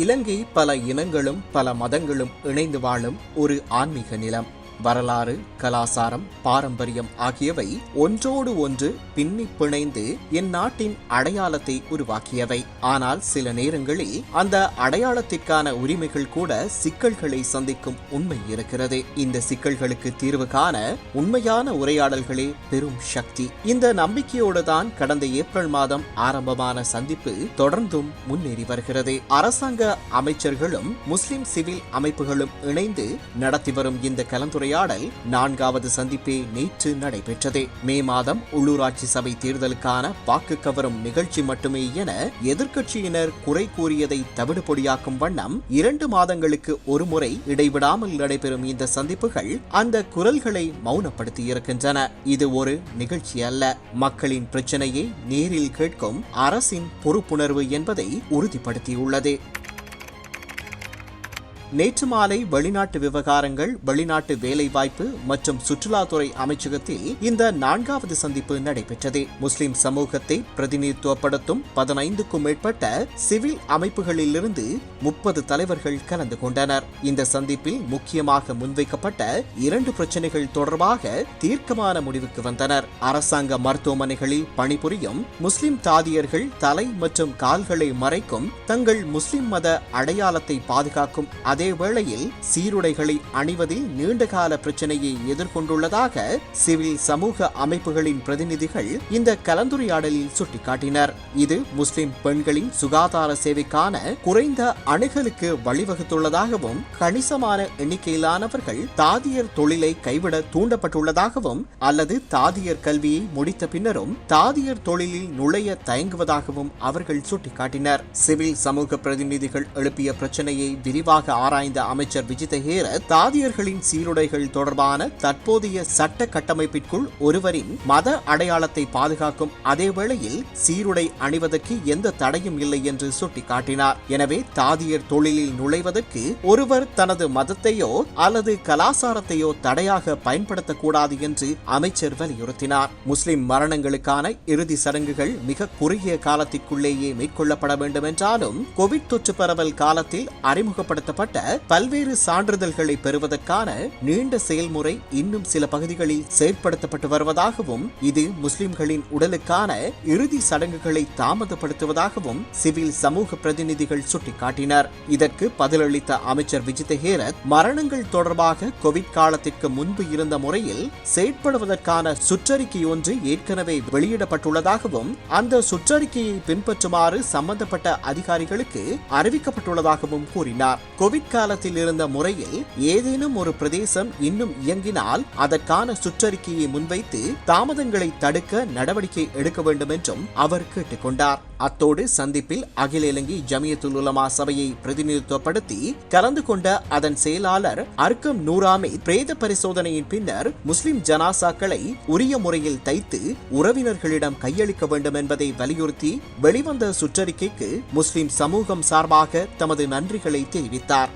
இலங்கை பல இனங்களும் பல மதங்களும் இணைந்து வாழும் ஒரு ஆன்மீக நிலம். வரலாறு, கலாசாரம், பாரம்பரியம் ஆகியவை ஒன்றோடு ஒன்று பின்னி பிணைந்து இந்நாட்டின் அடையாளத்தை உருவாக்கியவை. ஆனால் சில நேரங்களில் அந்த அடையாளத்திற்கான உரிமைகள் கூட சிக்கல்களை சந்திக்கும் உண்மை இருக்கிறது. இந்த சிக்கல்களுக்கு தீர்வு காண உண்மையான உரையாடல்களே பெரும் சக்தி. இந்த நம்பிக்கையோடு தான் கடந்த ஏப்ரல் மாதம் ஆரம்பமான சந்திப்பு தொடர்ந்தும் முன்னேறி வருகிறது. அரசாங்க அமைச்சர்களும் முஸ்லிம் சிவில் அமைப்புகளும் இணைந்து நடத்தி வரும் இந்த கலந்துரையாடல் 4வது சந்திப்பே நேற்று நடைபெற்றது. மே மாதம் உள்ளூராட்சி சபை தேர்தலுக்கான வாக்கு கவரும் நிகழ்ச்சி மட்டுமே என எதிர்க்கட்சியினர் குறை கூறியதை தவிடுபொடியாக்கும் வண்ணம் 2 மாதங்களுக்கு ஒருமுறை இடைவிடாமல் நடைபெறும் இந்த சந்திப்புகள் அந்த குரல்களை மௌனப்படுத்தியிருக்கின்றன. இது ஒரு நிகழ்ச்சி அல்ல, மக்களின் பிரச்சனையை நேரில் கேட்கும் அரசின் பொறுப்புணர்வு என்பதை உறுதிப்படுத்தியுள்ளது. நேற்று மாலை வெளிநாட்டு விவகாரங்கள், வெளிநாட்டு வேலைவாய்ப்பு மற்றும் சுற்றுலாத்துறை அமைச்சகத்தில் இந்த 4வது சந்திப்பு நடைபெற்றது. முஸ்லிம் சமூகத்தை பிரதிநிதித்துவப்படுத்தும் 15க்கும் மேற்பட்ட சிவில் அமைப்புகளிலிருந்து 30 தலைவர்கள் கலந்து கொண்டனர். இந்த சந்திப்பில் முக்கியமாக முன்வைக்கப்பட்ட 2 பிரச்சனைகள் தொடர்பாக தீர்க்கமான முடிவுக்கு வந்தனர். அரசாங்க மருத்துவமனைகளில் பணிபுரியும் முஸ்லிம் தாதியர்கள் தலை மற்றும் கால்களை மறைக்கும் தங்கள் முஸ்லிம் மத அடையாளத்தை பாதுகாக்கும் அதே வேளையில் சீருடைகளை அணிவதில் நீண்டகால பிரச்சனையை எதிர்கொண்டுள்ளதாக சிவில் சமூக அமைப்புகளின் பிரதிநிதிகள் இந்த கலந்துரையாடலில் சுட்டிக்காட்டினர். இது முஸ்லிம் பெண்களின் சுகாதார சேவைக்கான குறைந்த அணுகலுக்கு வழிவகுத்துள்ளதாகவும், கணிசமான எண்ணிக்கையிலானவர்கள் தாதியர் தொழிலை கைவிட தூண்டப்பட்டுள்ளதாகவும் அல்லது தாதியர் கல்வியை முடித்த பின்னரும் தாதியர் தொழிலில் நுழைய தயங்குவதாகவும் அவர்கள் சுட்டிக்காட்டினர். சிவில் சமூக பிரதிநிதிகள் எழுப்பிய பிரச்சனையை விரிவாக ஆராய்ந்த அமைச்சர் விஜித ஹேரத், தாதியர்களின் சீருடைகள் தொடர்பான தற்போதைய சட்ட கட்டமைப்பிற்குள் ஒருவரின் மத அடையாளத்தை பாதுகாக்கும் அதே வேளையில் சீருடை அணிவதற்கு எந்த தடையும் இல்லை என்று சுட்டிக்காட்டினார். எனவே தாதியர் தொழிலில் நுழைவதற்கு ஒருவர் தனது மதத்தையோ அல்லது கலாசாரத்தையோ தடையாக பயன்படுத்தக்கூடாது என்று அமைச்சர் வலியுறுத்தினார். முஸ்லிம் மரணங்களுக்கான இறுதி சடங்குகள் மிக குறுகிய காலத்திற்குள்ளேயே மேற்கொள்ளப்பட வேண்டும் என்றாலும் கோவிட் தொற்று பரவல் காலத்தில் அறிமுகப்படுத்தப்பட்ட பல்வேறு சான்றிதழ்களை பெறுவதற்கான நீண்ட செயல்முறை இன்னும் சில பகுதிகளில் செயற்படுத்தப்பட்டு வருவதாகவும், இது முஸ்லிம்களின் உடலுக்கான இறுதி சடங்குகளை தாமதப்படுத்துவதாகவும் சிவில் சமூக பிரதிநிதிகள் சுட்டிக்காட்டினர். இதற்கு பதிலளித்த அமைச்சர் விஜித ஹேரத், மரணங்கள் தொடர்பாக கோவிட் காலத்திற்கு முன்பு இருந்த முறையில் செயற்படுவதற்கான சுற்றறிக்கை ஒன்று ஏற்கனவே வெளியிடப்பட்டுள்ளதாகவும், அந்த சுற்றறிக்கையை பின்பற்றுமாறு சம்பந்தப்பட்ட அதிகாரிகளுக்கு அறிவிக்கப்பட்டுள்ளதாகவும் கூறினார். கோவிட் காலத்தில் இருந்த முறையில் ஏதேனும் ஒரு பிரதேசம் இன்னும் இயங்கினால் அதற்கான சுற்றறிக்கையை முன்வைத்து தாமதங்களை தடுக்க நடவடிக்கை எடுக்க வேண்டும் என்றும் அவர் கேட்டுக்கொண்டார். அத்தோடு சந்திப்பில் அகில இலங்கை ஜமியத்துல் உலமா சபையை பிரதிநிதித்துவப்படுத்தி கலந்து கொண்ட அதன் செயலாளர் அர்க்கம் நூராமி பிரேத பரிசோதனையின் பின்னர் முஸ்லிம் ஜனாசாக்களை உரிய முறையில் தைத்து உறவினர்களிடம் கையளிக்க வேண்டும் என்பதை வலியுறுத்தி வெளிவந்த சுற்றறிக்கைக்கு முஸ்லிம் சமூகம் சார்பாக தமது நன்றிகளை தெரிவித்தார்.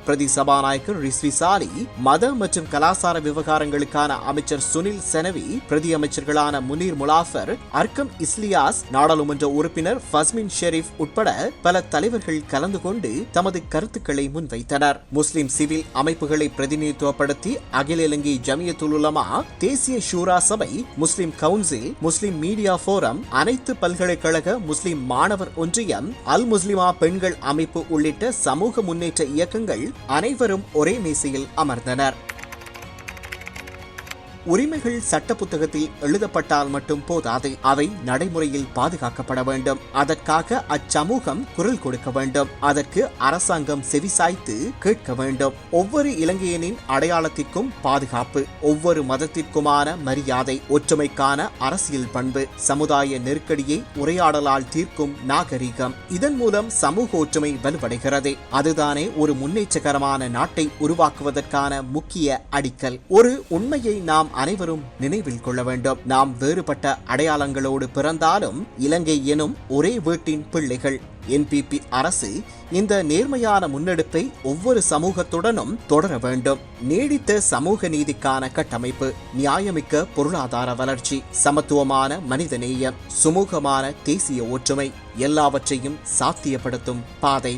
பிரதி சபாநாயகர் ரிஸ்வி சாலி, மத மற்றும் கலாசார விவகாரங்களுக்கான அமைச்சர் சுனில் செனவி, பிரதி அமைச்சர்களான முனீர் முலாஃபர், அர்க்கம் இஸ்லியாஸ், நாடாளுமன்ற உறுப்பினர் ஃபஸ்மின் ஷெரீப் உட்பட பல தலைவர்கள் கலந்து கொண்டு தமது கருத்துக்களை முன்வைத்தனர். முஸ்லிம் சிவில் அமைப்புகளை பிரதிநிதித்துவப்படுத்தி அகில இலங்கை ஜமியத்துல் உலமா, தேசிய ஷூரா சபை, முஸ்லிம் கவுன்சில், முஸ்லிம் மீடியா போரம், அனைத்து பல்கலைக்கழக முஸ்லிம் மாணவர் ஒன்றியம், அல் முஸ்லிமா பெண்கள் அமைப்பு உள்ளிட்ட சமூக முன்னேற்ற இயக்கங்கள் அனைவரும் ஒரே மேசையில் அமர்ந்தனர். உரிமைகள் சட்ட புத்தகத்தில் எழுதப்பட்டால் மட்டும் போதாது, அவை நடைமுறையில் பாதுகாக்கப்பட வேண்டும். அதற்காக அச்சமூகம் குரல் கொடுக்க வேண்டும். அதற்கு அரசாங்கம் செவிசாய்த்து கேட்க வேண்டும். ஒவ்வொரு இலங்கையனின் அடையாளத்திற்கும் பாதுகாப்பு, ஒவ்வொரு மதத்திற்குமான மரியாதை, ஒற்றுமைக்கான அரசியல் பண்பு, சமுதாய நெருக்கடியை உரையாடலால் தீர்க்கும் நாகரிகம், இதன் மூலம் சமூக ஒற்றுமை வலுவடைகிறது. அதுதானே ஒரு முன்னேற்றகரமான நாட்டை உருவாக்குவதற்கான முக்கிய அடிக்கல். ஒரு உண்மையை நாம் அனைவரும் நினைவில் கொள்ள வேண்டும். நாம் வேறுபட்ட அடையாளங்களோடு பிறந்தாலும் இலங்கை எனும் ஒரே வீட்டின் பிள்ளைகள். NPP அரசு இந்த நேர்மையான முன்னெடுப்பை ஒவ்வொரு சமூகத்துடனும் தொடர வேண்டும். நீடித்த சமூக நீதிக்கான கட்டமைப்பு, நியாயமிக்க பொருளாதார வளர்ச்சி, சமத்துவமான மனிதநேயம், சுமூகமான தேசிய ஒற்றுமை எல்லாவற்றையும் சாத்தியப்படுத்தும் பாதை